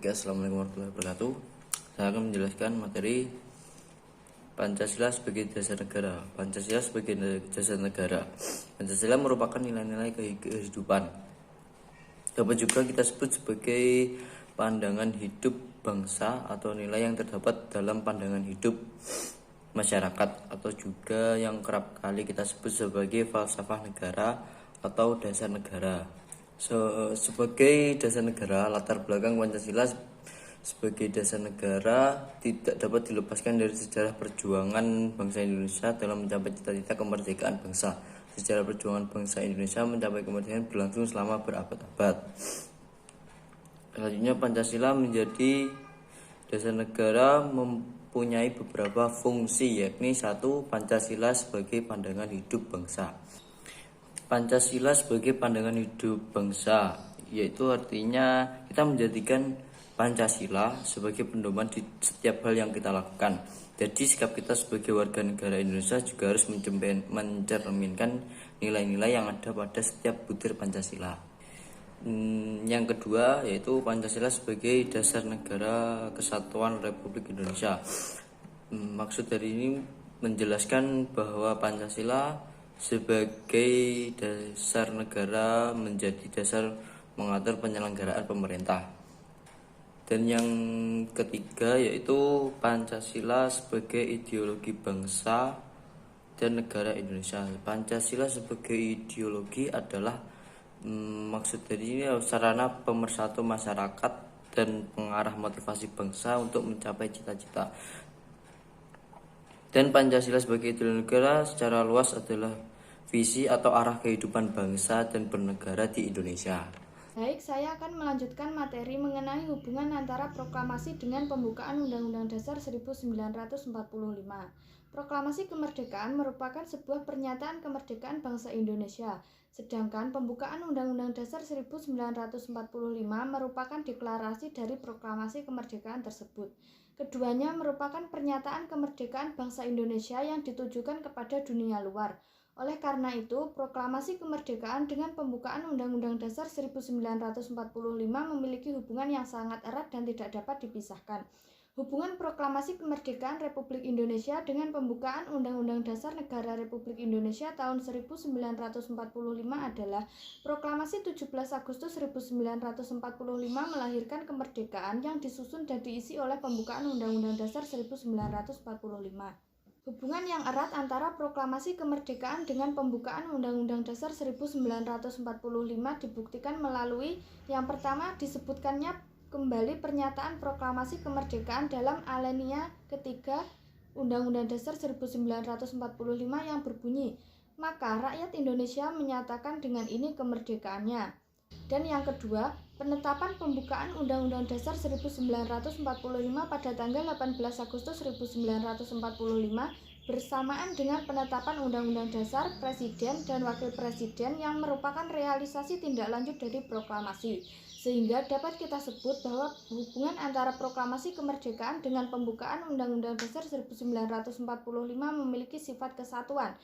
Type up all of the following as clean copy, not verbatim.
Oke, assalamualaikum warahmatullahi wabarakatuh. Saya akan menjelaskan materi Pancasila sebagai dasar negara. Pancasila sebagai dasar negara. Pancasila merupakan nilai-nilai kehidupan. Dapat juga kita sebut sebagai pandangan hidup bangsa atau nilai yang terdapat dalam pandangan hidup masyarakat, atau juga yang kerap kali kita sebut sebagai falsafah negara atau dasar negara. Sebagai dasar negara, latar belakang Pancasila sebagai dasar negara tidak dapat dilepaskan dari sejarah perjuangan bangsa Indonesia dalam mencapai cita-cita kemerdekaan bangsa. Sejarah perjuangan bangsa Indonesia mencapai kemerdekaan berlangsung selama berabad-abad. Selanjutnya, Pancasila menjadi dasar negara mempunyai beberapa fungsi, yakni 1. Pancasila sebagai pandangan hidup bangsa. Pancasila sebagai pandangan hidup bangsa, yaitu artinya kita menjadikan Pancasila sebagai pedoman di setiap hal yang kita lakukan. Jadi sikap kita sebagai warga negara Indonesia juga harus mencerminkan nilai-nilai yang ada pada setiap butir Pancasila. Yang kedua, yaitu Pancasila sebagai dasar negara kesatuan Republik Indonesia. Maksud dari ini menjelaskan bahwa Pancasila sebagai dasar negara menjadi dasar mengatur penyelenggaraan pemerintah. Dan yang ketiga, yaitu Pancasila sebagai ideologi bangsa dan negara Indonesia. Pancasila sebagai ideologi adalah maksud dari ini sarana pemersatu masyarakat dan pengarah motivasi bangsa untuk mencapai cita-cita. Dan Pancasila sebagai ideologi negara secara luas adalah visi atau arah kehidupan bangsa dan bernegara di Indonesia. Baik, saya akan melanjutkan materi mengenai hubungan antara proklamasi dengan pembukaan Undang-Undang Dasar 1945. Proklamasi kemerdekaan merupakan sebuah pernyataan kemerdekaan bangsa Indonesia, sedangkan pembukaan Undang-Undang Dasar 1945 merupakan deklarasi dari proklamasi kemerdekaan tersebut. Keduanya merupakan pernyataan kemerdekaan bangsa Indonesia yang ditujukan kepada dunia luar. Oleh karena itu, proklamasi kemerdekaan dengan pembukaan Undang-Undang Dasar 1945 memiliki hubungan yang sangat erat dan tidak dapat dipisahkan. Hubungan proklamasi kemerdekaan Republik Indonesia dengan pembukaan Undang-Undang Dasar Negara Republik Indonesia tahun 1945 adalah proklamasi 17 Agustus 1945 melahirkan kemerdekaan yang disusun dan diisi oleh pembukaan Undang-Undang Dasar 1945. Hubungan yang erat antara proklamasi kemerdekaan dengan pembukaan Undang-Undang Dasar 1945 dibuktikan melalui yang pertama disebutkannya kembali pernyataan proklamasi kemerdekaan dalam alinea ketiga Undang-Undang Dasar 1945 yang berbunyi, maka rakyat Indonesia menyatakan dengan ini kemerdekaannya. Dan yang kedua, penetapan pembukaan Undang-Undang Dasar 1945 pada tanggal 18 Agustus 1945 bersamaan dengan penetapan Undang-Undang Dasar Presiden dan Wakil Presiden yang merupakan realisasi tindak lanjut dari proklamasi. Sehingga dapat kita sebut bahwa hubungan antara proklamasi kemerdekaan dengan pembukaan Undang-Undang Dasar 1945 memiliki sifat kesatuan.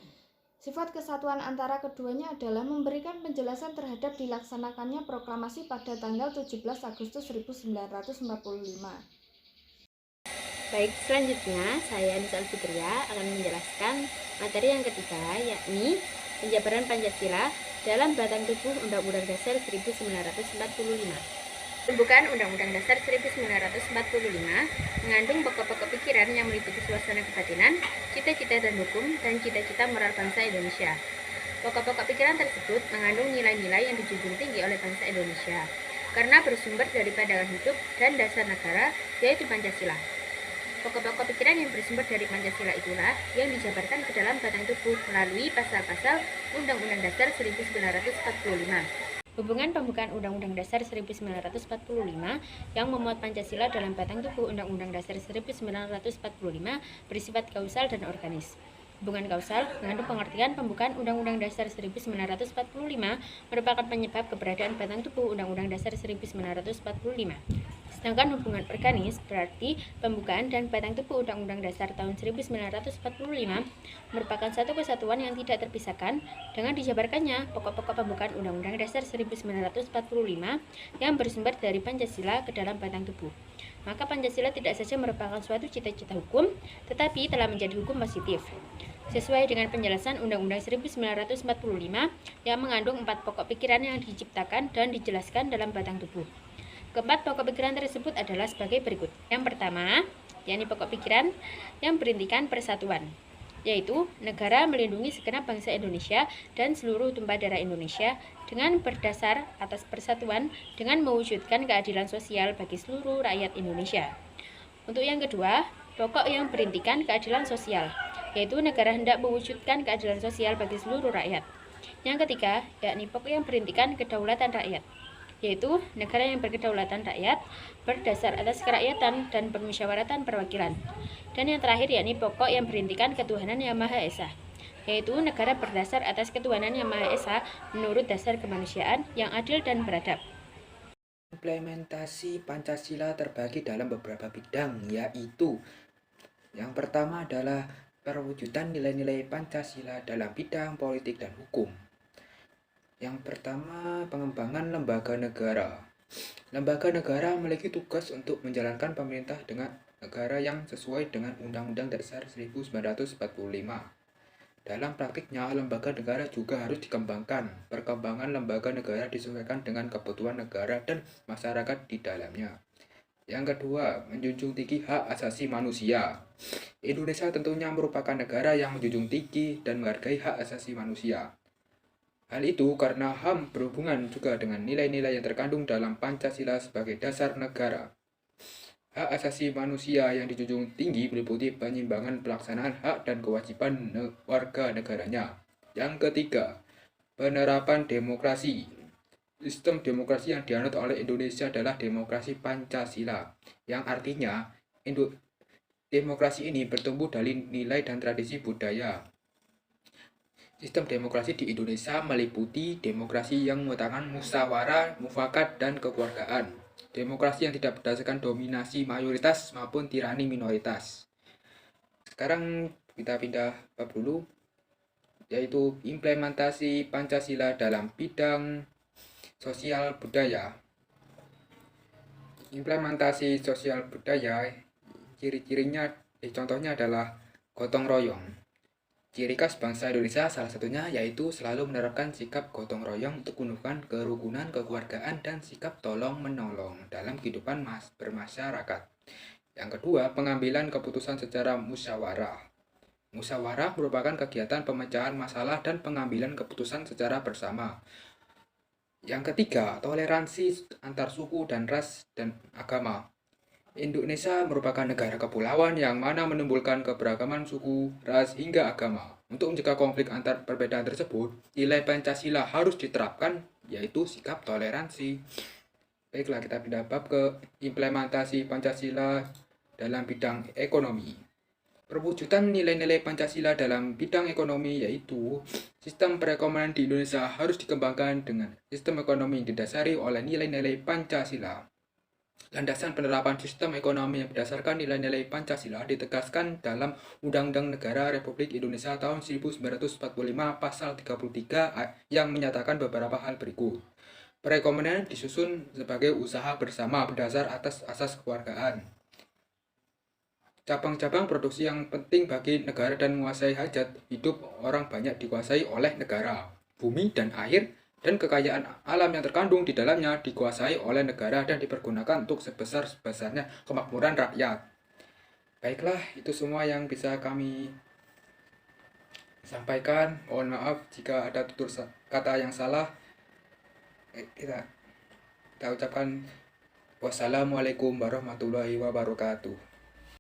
Sifat kesatuan antara keduanya adalah memberikan penjelasan terhadap dilaksanakannya proklamasi pada tanggal 17 Agustus 1945. Baik, selanjutnya saya Nisa Alfitria akan menjelaskan materi yang ketiga, yakni penjabaran Pancasila dalam batang tubuh Undang-Undang Dasar 1945. Pembukaan Undang-Undang Dasar 1945 mengandung pokok-pokok pikiran yang meliputi suasana kebatinan, cita-cita dan hukum, dan cita-cita moral bangsa Indonesia. Pokok-pokok pikiran tersebut mengandung nilai-nilai yang dijunjung tinggi oleh bangsa Indonesia karena bersumber dari pandangan hidup dan dasar negara, yaitu Pancasila. Pokok-pokok pikiran yang bersumber dari Pancasila itulah yang dijabarkan ke dalam batang tubuh melalui pasal-pasal Undang-Undang Dasar 1945. Hubungan pembukaan Undang-Undang Dasar 1945 yang memuat Pancasila dalam batang tubuh Undang-Undang Dasar 1945 bersifat kausal dan organis. Hubungan kausal mengandung pengertian pembukaan Undang-Undang Dasar 1945 merupakan penyebab keberadaan batang tubuh Undang-Undang Dasar 1945. Sedangkan hubungan organis berarti pembukaan dan batang tubuh Undang-Undang Dasar tahun 1945 merupakan satu kesatuan yang tidak terpisahkan dengan dijabarkannya pokok-pokok pembukaan Undang-Undang Dasar 1945 yang bersumber dari Pancasila ke dalam batang tubuh. Maka Pancasila tidak saja merupakan suatu cita-cita hukum, tetapi telah menjadi hukum positif. Sesuai dengan penjelasan Undang-Undang 1945 yang mengandung 4 pokok pikiran yang diciptakan dan dijelaskan dalam batang tubuh. Keempat pokok pikiran tersebut adalah sebagai berikut. Yang pertama, yakni pokok pikiran yang berintikan persatuan, yaitu negara melindungi segenap bangsa Indonesia dan seluruh tumpah darah Indonesia dengan berdasar atas persatuan dengan mewujudkan keadilan sosial bagi seluruh rakyat Indonesia. Untuk yang kedua, pokok yang berintikan keadilan sosial, yaitu negara hendak mewujudkan keadilan sosial bagi seluruh rakyat. Yang ketiga, yakni pokok yang berintikan kedaulatan rakyat, yaitu negara yang berkedaulatan rakyat berdasar atas kerakyatan dan permusyawaratan perwakilan. Dan yang terakhir yakni pokok yang berintikan ketuhanan yang Maha Esa, yaitu negara berdasar atas ketuhanan yang Maha Esa menurut dasar kemanusiaan yang adil dan beradab. Implementasi Pancasila terbagi dalam beberapa bidang, yaitu yang pertama adalah perwujudan nilai-nilai Pancasila dalam bidang politik dan hukum. Yang pertama, pengembangan lembaga negara. Lembaga negara memiliki tugas untuk menjalankan pemerintah dengan negara yang sesuai dengan Undang-Undang Dasar 1945. Dalam praktiknya, lembaga negara juga harus dikembangkan. Perkembangan lembaga negara disesuaikan dengan kebutuhan negara dan masyarakat di dalamnya. Yang kedua, menjunjung tinggi hak asasi manusia. Indonesia tentunya merupakan negara yang menjunjung tinggi dan menghargai hak asasi manusia. Hal itu karena HAM berhubungan juga dengan nilai-nilai yang terkandung dalam Pancasila sebagai dasar negara. Hak asasi manusia yang dijunjung tinggi meliputi penyimbangan pelaksanaan hak dan kewajiban warga negaranya. Yang ketiga, penerapan demokrasi. Sistem demokrasi yang dianut oleh Indonesia adalah demokrasi Pancasila, yang artinya demokrasi ini bertumbuh dari nilai dan tradisi budaya. Sistem demokrasi di Indonesia meliputi demokrasi yang mengutamakan musyawarah, mufakat, dan kekeluargaan. Demokrasi yang tidak berdasarkan dominasi mayoritas maupun tirani minoritas. Sekarang kita pindah bab dulu, yaitu implementasi Pancasila dalam bidang sosial budaya. Implementasi sosial budaya, ciri-cirinya, contohnya adalah gotong royong. Ciri khas bangsa Indonesia salah satunya yaitu selalu menerapkan sikap gotong royong untuk menumbuhkan kerukunan, kekeluargaan, dan sikap tolong-menolong dalam kehidupan bermasyarakat. Yang kedua, pengambilan keputusan secara musyawarah. Musyawarah merupakan kegiatan pemecahan masalah dan pengambilan keputusan secara bersama. Yang ketiga, toleransi antar suku dan ras dan agama. Indonesia merupakan negara kepulauan yang mana menimbulkan keberagaman suku, ras, hingga agama. Untuk mencegah konflik antar perbedaan tersebut, nilai Pancasila harus diterapkan, yaitu sikap toleransi. Baiklah, kita pindah bab ke implementasi Pancasila dalam bidang ekonomi. Perwujudan nilai-nilai Pancasila dalam bidang ekonomi yaitu sistem perekonomian di Indonesia harus dikembangkan dengan sistem ekonomi yang didasari oleh nilai-nilai Pancasila. Landasan penerapan sistem ekonomi yang berdasarkan nilai-nilai Pancasila ditegaskan dalam Undang-Undang Negara Republik Indonesia tahun 1945 pasal 33 yang menyatakan beberapa hal berikut. Perekonomian disusun sebagai usaha bersama berdasar atas asas kekeluargaan. Cabang-cabang produksi yang penting bagi negara dan menguasai hajat hidup orang banyak dikuasai oleh negara. Bumi dan air dan kekayaan alam yang terkandung di dalamnya dikuasai oleh negara dan dipergunakan untuk sebesar-besarnya kemakmuran rakyat. Baiklah, itu semua yang bisa kami sampaikan. Mohon maaf jika ada tutur kata yang salah. Kita ucapkan wassalamualaikum warahmatullahi wabarakatuh.